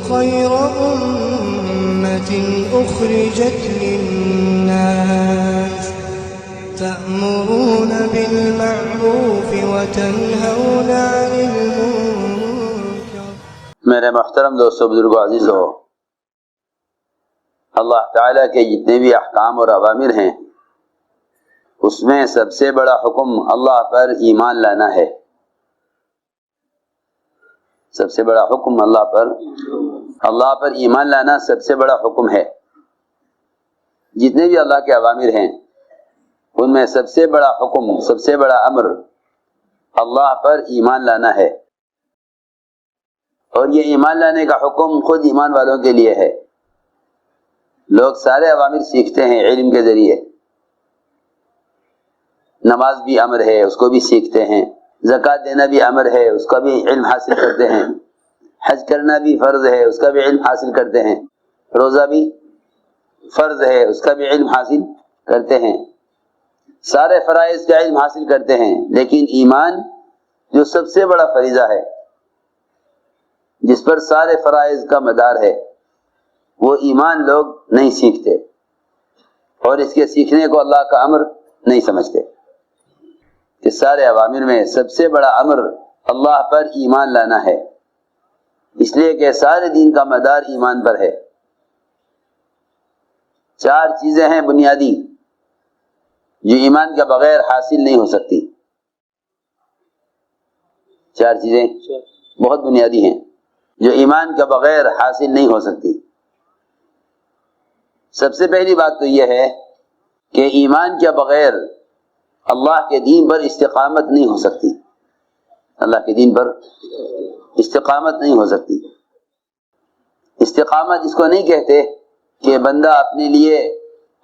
خير أمة أخرجت للناس تأمرون بالمعروف وتنهون عن المنكر. میرے محترم دوستو، بزرگو، عزیزو، اللہ تعالیٰ کے جتنے بھی احکام اور اوامر ہیں اس میں سب سے بڑا حکم اللہ پر ایمان لانا ہے۔ سب سے بڑا حکم اللہ پر ایمان لانا سب سے بڑا حکم ہے۔ جتنے بھی اللہ کے اوامر ہیں ان میں سب سے بڑا حکم، سب سے بڑا امر اللہ پر ایمان لانا ہے، اور یہ ایمان لانے کا حکم خود ایمان والوں کے لیے ہے۔ لوگ سارے اوامر سیکھتے ہیں علم کے ذریعے، نماز بھی امر ہے اس کو بھی سیکھتے ہیں، زکوٰۃ دینا بھی امر ہے اس کا بھی علم حاصل کرتے ہیں، حج کرنا بھی فرض ہے اس کا بھی علم حاصل کرتے ہیں، روزہ بھی فرض ہے اس کا بھی علم حاصل کرتے ہیں، سارے فرائض کا علم حاصل کرتے ہیں، لیکن ایمان جو سب سے بڑا فریضہ ہے، جس پر سارے فرائض کا مدار ہے، وہ ایمان لوگ نہیں سیکھتے، اور اس کے سیکھنے کو اللہ کا امر نہیں سمجھتے۔ کہ سارے اوامر میں سب سے بڑا امر اللہ پر ایمان لانا ہے، اس لیے کہ سارے دین کا مدار ایمان پر ہے۔ 4 چیزیں ہیں بنیادی جو ایمان کے بغیر حاصل نہیں ہو سکتی۔ 4 چیزیں بہت بنیادی ہیں جو ایمان کے بغیر حاصل نہیں ہو سکتی۔ سب سے پہلی بات تو یہ ہے کہ ایمان کے بغیر اللہ کے دین پر استقامت نہیں ہو سکتی۔ اللہ کے دین پر استقامت نہیں ہو سکتی۔ استقامت اس کو نہیں کہتے کہ بندہ اپنے لیے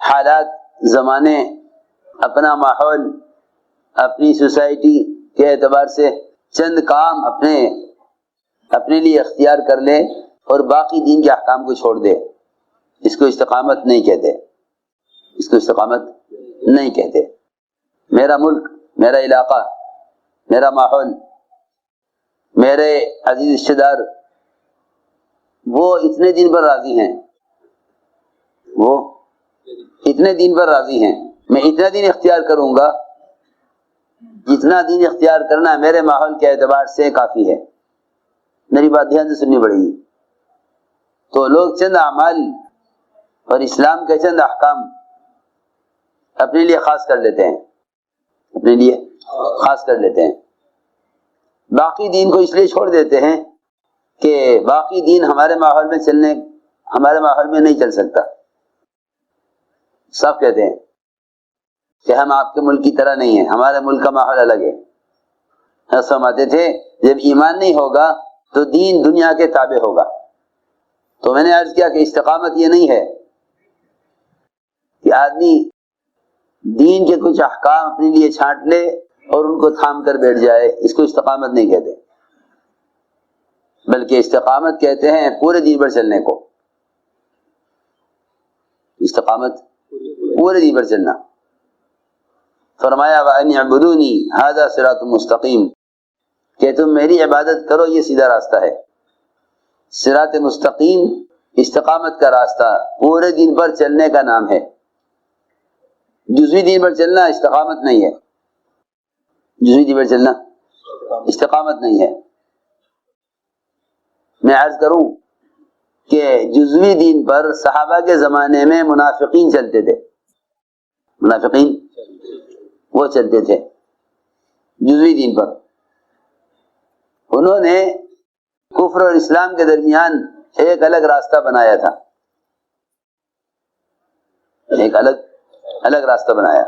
حالات، زمانے، اپنا ماحول، اپنی سوسائٹی کے اعتبار سے چند کام اپنے لیے اختیار کر لے اور باقی دین کے احکام کو چھوڑ دے۔ اس کو استقامت نہیں کہتے، اس کو استقامت نہیں کہتے۔ میرا ملک، میرا علاقہ، میرا ماحول، میرے عزیز رشتہ دار، وہ اتنے دن پر راضی ہیں، وہ اتنے دن پر راضی ہیں، میں اتنا دن اختیار کروں گا جتنا دن اختیار کرنا میرے ماحول کے اعتبار سے کافی ہے۔ میری بات دھیان سے سننی پڑے گی۔ تو لوگ چند اعمال اور اسلام کے چند احکام اپنے لیے خاص کر لیتے ہیں، اپنے لیے خاص کر لیتے ہیں، باقی دین کو اس لیے چھوڑ دیتے ہیں کہ باقی دین ہمارے ماحول میں نہیں چل سکتا۔ سب کہتے ہیں کہ ہم آپ کے ملک کی طرح نہیں ہیں، ہمارے ملک کا ماحول الگ ہے۔ فرماتے تھے جب ایمان نہیں ہوگا تو دین دنیا کے تابع ہوگا۔ تو میں نے عرض کیا کہ استقامت یہ نہیں ہے کہ آدمی دین کے کچھ احکام اپنے لیے چھانٹ لے اور ان کو تھام کر بیٹھ جائے، اس کو استقامت نہیں کہتے، بلکہ استقامت کہتے ہیں پورے دین پر چلنے کو۔ استقامت پورے دین پر چلنا۔ فرمایا وَأَنِ اعْبُدُونِي هَذَا صِرَاطٌ مُسْتَقِيمٌ، کہ تم میری عبادت کرو، یہ سیدھا راستہ ہے۔ صراط مستقیم استقامت کا راستہ، پورے دین پر چلنے کا نام ہے۔ جزوی دین پر چلنا استقامت نہیں ہے، جزوی دین پر چلنا استقامت نہیں ہے۔ میں عرض کروں کہ جزوی دین پر صحابہ کے زمانے میں منافقین چلتے تھے، منافقین وہ چلتے تھے جزوی دین پر۔ انہوں نے کفر اور اسلام کے درمیان ایک الگ راستہ بنایا تھا، ایک الگ راستہ بنایا،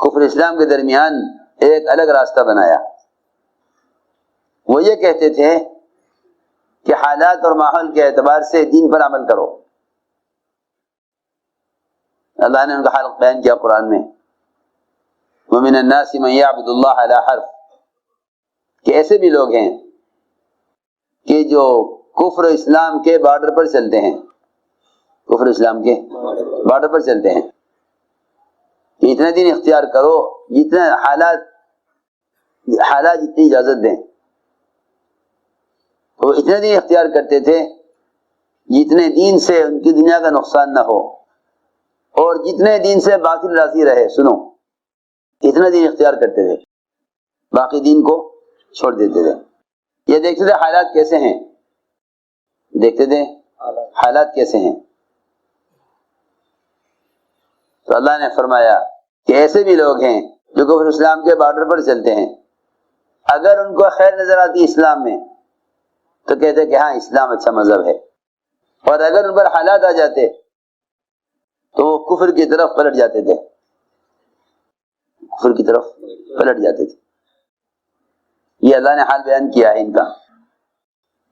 کفر اسلام کے درمیان ایک الگ راستہ بنایا۔ وہ یہ کہتے تھے کہ حالات اور ماحول کے اعتبار سے دین پر عمل کرو۔ اللہ نے ان کا حال بیان کیا قرآن میں، وَمِنَ النَّاسِ مَن يَعْبُدُ اللَّهَ عَلَى حَرْفٍ، کہ ایسے بھی لوگ ہیں کہ جو کفر و اسلام کے بارڈر پر چلتے ہیں، کفر و اسلام کے بارڈر پر چلتے ہیں، کہ اتنا دن اختیار کرو جتنا حالات جتنی اجازت دیں۔ وہ اتنے دین اختیار کرتے تھے جتنے دین سے ان کی دنیا کا نقصان نہ ہو، اور جتنے دین سے باطل راضی رہے. سنو، اتنا دین اختیار کرتے تھے، باقی دین کو چھوڑ دیتے تھے. یہ دیکھتے تھے حالات کیسے ہیں، دیکھتے تھے حالات کیسے ہیں. تو اللہ نے فرمایا کہ ایسے بھی لوگ ہیں جو کفر اسلام کے بارڈر پر چلتے ہیں، اگر ان کو خیر نظر آتی اسلام میں تو کہتے کہ ہاں اسلام اچھا مذہب ہے، اور اگر ان پر حالات آ جاتے تو وہ کفر کی طرف پلٹ جاتے تھے، کفر کی طرف پلٹ جاتے تھے. یہ اللہ نے حال بیان کیا ہے ان کا.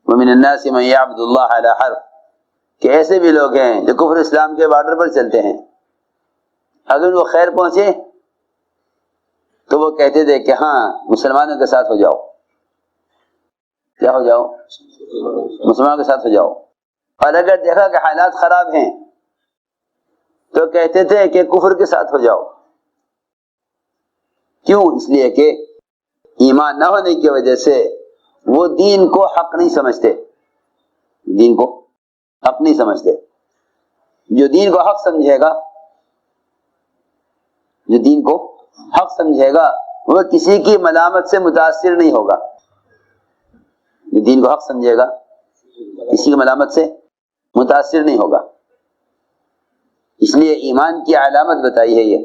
وَمِنَ النَّاسِ مَن يَعْبُدُ اللَّهَ عَلَى حَرْفٍ، کہ ایسے بھی لوگ ہیں جو کفر اسلام کے بارڈر پر چلتے ہیں، اگر وہ خیر پہنچے تو وہ کہتے تھے کہ ہاں مسلمانوں کے ساتھ ہو جاؤ. کیا ہو جاؤ؟ مسلمانوں کے ساتھ ہو جاؤ. اور اگر دیکھا کہ حالات خراب ہیں تو کہتے تھے کہ کفر کے ساتھ ہو جاؤ. کیوں؟ اس لیے کہ ایمان نہ ہونے کی وجہ سے وہ دین کو حق نہیں سمجھتے، دین کو حق نہیں سمجھتے. جو دین کو حق سمجھے گا، جو دین کو حق سمجھے گا وہ کسی کی ملامت سے متاثر نہیں ہوگا. جو دین کو حق سمجھے گا کسی کی ملامت سے متاثر نہیں ہوگا. اس لیے ایمان کی علامت بتائی ہے یہ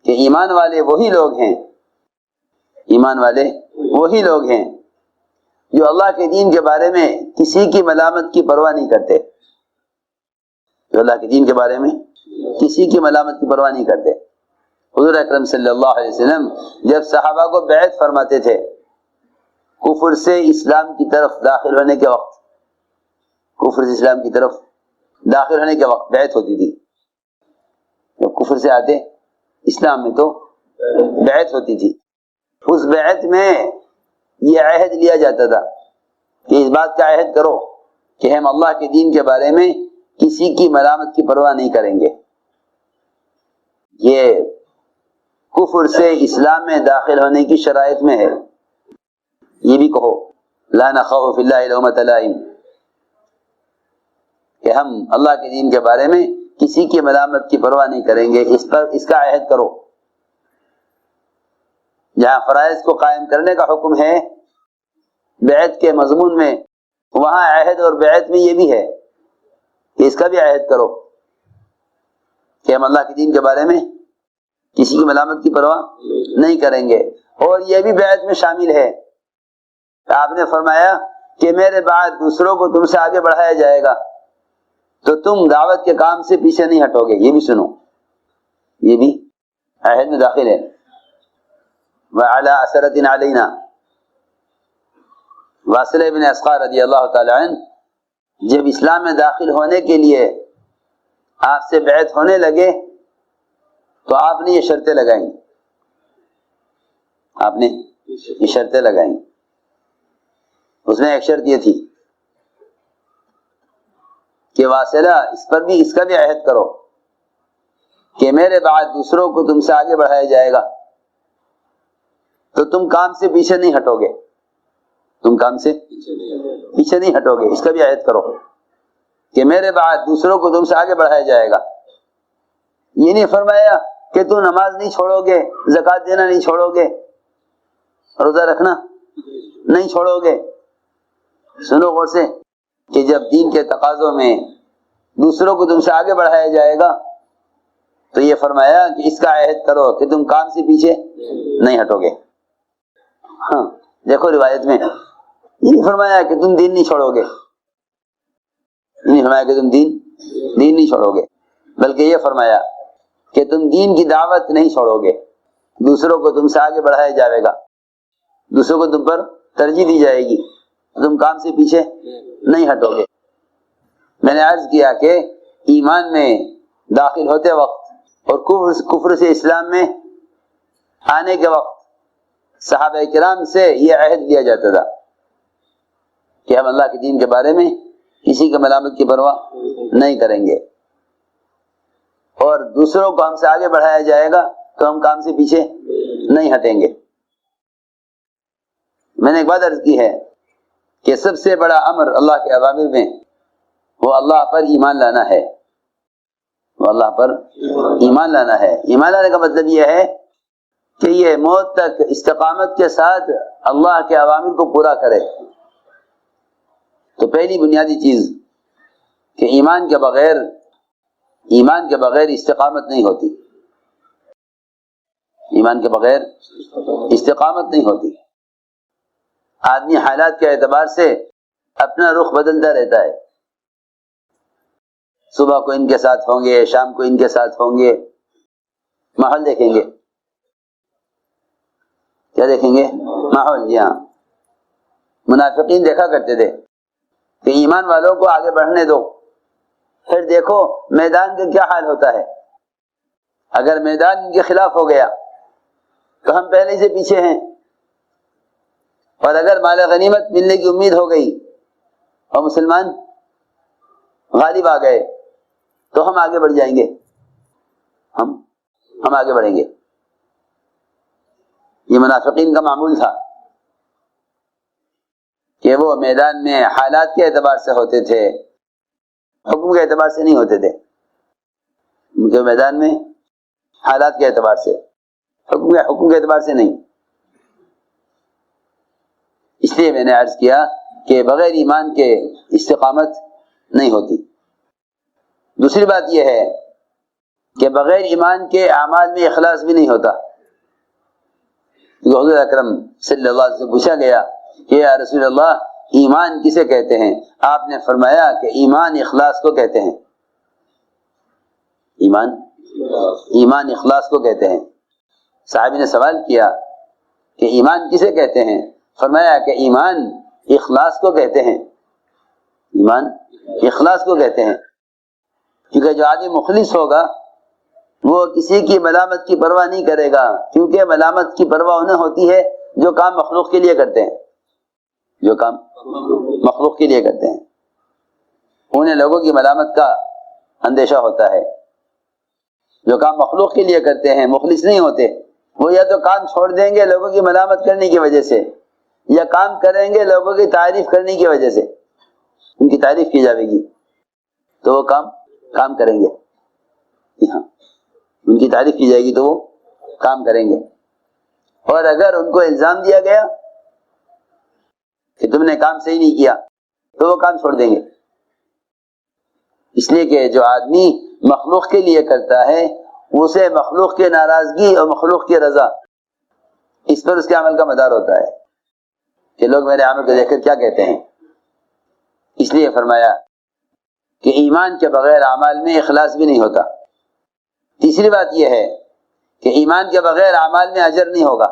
کہ ایمان والے وہی لوگ ہیں، ایمان والے وہی لوگ ہیں جو اللہ کے دین کے بارے میں کسی کی ملامت کی پرواہ نہیں کرتے، جو اللہ کے دین کے بارے میں کسی کی ملامت کی پرواہ نہیں کرتے. حضور اکرم صلی اللہ علیہ وسلم جب صحابہ کو بیعت فرماتے تھے کفر سے اسلام کی طرف داخل ہونے کے وقت، کفر سے اسلام کی طرف داخل ہونے کے وقت بیعت ہوتی تھی. جب کفر سے آتے اسلام میں تو بیعت ہوتی تھی. اس بیعت میں یہ عہد لیا جاتا تھا کہ اس بات کا عہد کرو کہ ہم اللہ کے دین کے بارے میں کسی کی ملامت کی پرواہ نہیں کریں گے. یہ کفر سے اسلام میں داخل ہونے کی شرائط میں ہے. یہ بھی کہو لا نخاف فی اللہ لومۃ لائم، کہ ہم اللہ کے دین کے بارے میں کسی کی ملامت کی پرواہ نہیں کریں گے. اس پر اس کا عہد کرو. جہاں فرائض کو قائم کرنے کا حکم ہے بیعت کے مضمون میں، وہاں عہد اور بیعت میں یہ بھی ہے کہ اس کا بھی عہد کرو کہ ہم اللہ کے دین کے بارے میں کسی کی ملامت کی پرواہ نہیں کریں گے. اور یہ بھی بیعت میں شامل ہے. آپ نے فرمایا کہ میرے بعد دوسروں کو تم سے آگے بڑھایا جائے گا تو تم دعوت کے کام سے پیچھے نہیں ہٹو گے. یہ بھی سنو، یہ بھی عہد میں داخل ہے. وَعَلَىٰ أَسَرَةٍ عَلَيْنَا، واصل ابن اسقر رضی اللہ تعالی عنہ جب اسلام میں داخل ہونے کے لیے آپ سے بیعت ہونے لگے تو آپ نے یہ شرطیں لگائیں، آپ نے یہ شرطیں لگائیں. اس میں ایک شرط یہ تھی کہ واصلہ اس پر بھی اس کا بھی عہد کرو کہ میرے بعد دوسروں کو تم سے آگے بڑھایا جائے گا تو تم کام سے پیچھے نہیں ہٹو گے، تم کام سے پیچھے نہیں ہٹو گے. اس کا بھی عہد کرو کہ میرے بعد دوسروں کو تم سے آگے بڑھایا جائے گا. یہ نہیں فرمایا کہ تم نماز نہیں چھوڑو گے، زکوٰۃ دینا نہیں چھوڑو گے، روزہ رکھنا نہیں چھوڑو گے. سنو غور سے کہ جب دین کے تقاضوں میں دوسروں کو تم سے آگے بڑھایا جائے گا تو یہ فرمایا کہ اس کا عہد کرو کہ تم کام سے پیچھے نہیں ہٹو گے. ہاں دیکھو روایت میں یہ نہیں فرمایا کہ تم دین نہیں چھوڑو گے، یہ نہیں فرمایا کہ تم دین نہیں چھوڑو گے، بلکہ یہ فرمایا کہ تم دین کی دعوت نہیں چھوڑو گے، دوسروں کو تم سے آگے بڑھایا جائے گا، دوسروں کو تم پر ترجیح دی جائے گی، تم کام سے پیچھے نہیں ہٹو گے. میں نے عرض کیا کہ ایمان میں داخل ہوتے وقت اور کفر سے اسلام میں آنے کے وقت صحابہ کرام سے یہ عہد لیا جاتا تھا کہ ہم اللہ کے دین کے بارے میں کسی کے ملامت کی پرواہ نہیں کریں گے، اور دوسروں کو ہم سے آگے بڑھایا جائے گا تو ہم کام سے پیچھے نہیں ہٹیں گے. میں نے ایک بات عرض کی ہے کہ سب سے بڑا امر اللہ کے اوامر میں وہ اللہ پر ایمان لانا ہے، وہ اللہ پر ایمان لانا ہے۔ ایمان لانے کا مطلب یہ ہے کہ یہ موت تک استقامت کے ساتھ اللہ کے اوامر کو پورا کرے۔ تو پہلی بنیادی چیز کہ ایمان کے بغیر استقامت نہیں ہوتی، ایمان کے بغیر استقامت نہیں ہوتی۔ آدمی حالات کے اعتبار سے اپنا رخ بدلتا رہتا ہے، صبح کو ان کے ساتھ ہوں گے، شام کو ان کے ساتھ ہوں گے، ماحول دیکھیں گے، کیا دیکھیں گے؟ ماحول۔ جی ہاں، منافقین دیکھا کرتے تھے کہ ایمان والوں کو آگے بڑھنے دو، پھر دیکھو میدان کا کیا حال ہوتا ہے۔ اگر میدان ان کے خلاف ہو گیا تو ہم پہلے سے پیچھے ہیں، اور اگر مال غنیمت ملنے کی امید ہو گئی اور مسلمان غالب آ گئے تو ہم آگے بڑھ جائیں گے، ہم آگے بڑھیں گے۔ یہ منافقین کا معمول تھا کہ وہ میدان میں حالات کے اعتبار سے ہوتے تھے، حکم کے اعتبار سے نہیں ہوتے تھے۔ ان کے میدان میں حالات کے اعتبار سے، حکم کے اعتبار سے نہیں۔ اس لیے میں نے عرض کیا کہ بغیر ایمان کے استقامت نہیں ہوتی۔ دوسری بات یہ ہے کہ بغیر ایمان کے اعمال میں اخلاص بھی نہیں ہوتا۔ حضور اکرم صلی اللہ علیہ وسلم سے پوچھا گیا کہ یا رسول اللہ ایمان کسے کہتے ہیں؟ آپ نے فرمایا کہ ایمان اخلاص کو کہتے ہیں، ایمان اخلاص کو کہتے ہیں۔ صحابی نے سوال کیا کہ ایمان کسے کہتے ہیں؟ فرمایا کہ ایمان اخلاص کو کہتے ہیں، ایمان اخلاص کو کہتے ہیں۔ کیونکہ جو آدمی مخلص ہوگا وہ کسی کی ملامت کی پرواہ نہیں کرے گا، کیونکہ ملامت کی پرواہ انہیں ہوتی ہے جو کام مخلوق کے لیے کرتے ہیں، جو کام مخلوق کے لیے کرتے ہیں، انہیں لوگوں کی ملامت کا اندیشہ ہوتا ہے۔ جو کام مخلوق کے لیے کرتے ہیں، مخلص نہیں ہوتے، وہ یا تو کام چھوڑ دیں گے لوگوں کی ملامت کرنے کی وجہ سے، یا کام کریں گے لوگوں کی تعریف کرنے کی وجہ سے، ان کی تعریف کی جائے گی تو وہ کام کریں گے، ہاں ان کی تعریف کی جائے گی تو وہ کام کریں گے۔ اور اگر ان کو الزام دیا گیا کہ تم نے کام صحیح نہیں کیا تو وہ کام چھوڑ دیں گے۔ اس لیے کہ جو آدمی مخلوق کے لیے کرتا ہے اسے مخلوق کی ناراضگی اور مخلوق کی رضا، اس پر اس کے عمل کا مدار ہوتا ہے کہ لوگ میرے عمل کو دیکھ کر کیا کہتے ہیں۔ اس لیے فرمایا کہ ایمان کے بغیر اعمال میں اخلاص بھی نہیں ہوتا۔ تیسری بات یہ ہے کہ ایمان کے بغیر اعمال میں اجر نہیں ہوگا،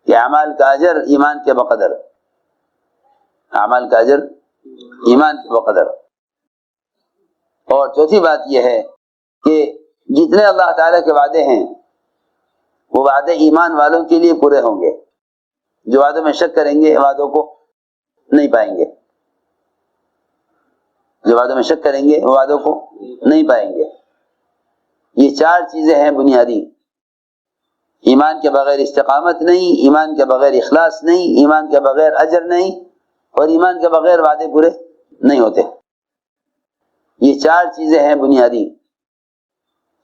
کہ اعمال کا اجر ایمان کے بقدر، اعمال کا اجر ایمان کے بقدر۔ اور چوتھی بات یہ ہے کہ جتنے اللہ تعالیٰ کے وعدے ہیں وہ وعدے ایمان والوں کے لیے پورے ہوں گے۔ جو وعدوں میں شک کریں گے وعدوں کو نہیں پائیں گے، جو وعدوں میں شک کریں گے وہ وعدوں کو نہیں پائیں گے۔ یہ چار چیزیں ہیں بنیادی، ایمان کے بغیر استقامت نہیں، ایمان کے بغیر اخلاص نہیں، ایمان کے بغیر اجر نہیں، اور ایمان کے بغیر وعدے پورے نہیں ہوتے۔ یہ چار چیزیں ہیں بنیادی،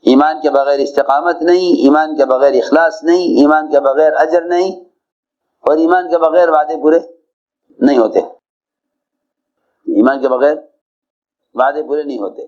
ایمان کے بغیر استقامت نہیں، ایمان کے بغیر اخلاص نہیں، ایمان کے بغیر اجر نہیں، اور ایمان کے بغیر وعدے پورے نہیں ہوتے، ایمان کے بغیر وعدے پورے نہیں ہوتے۔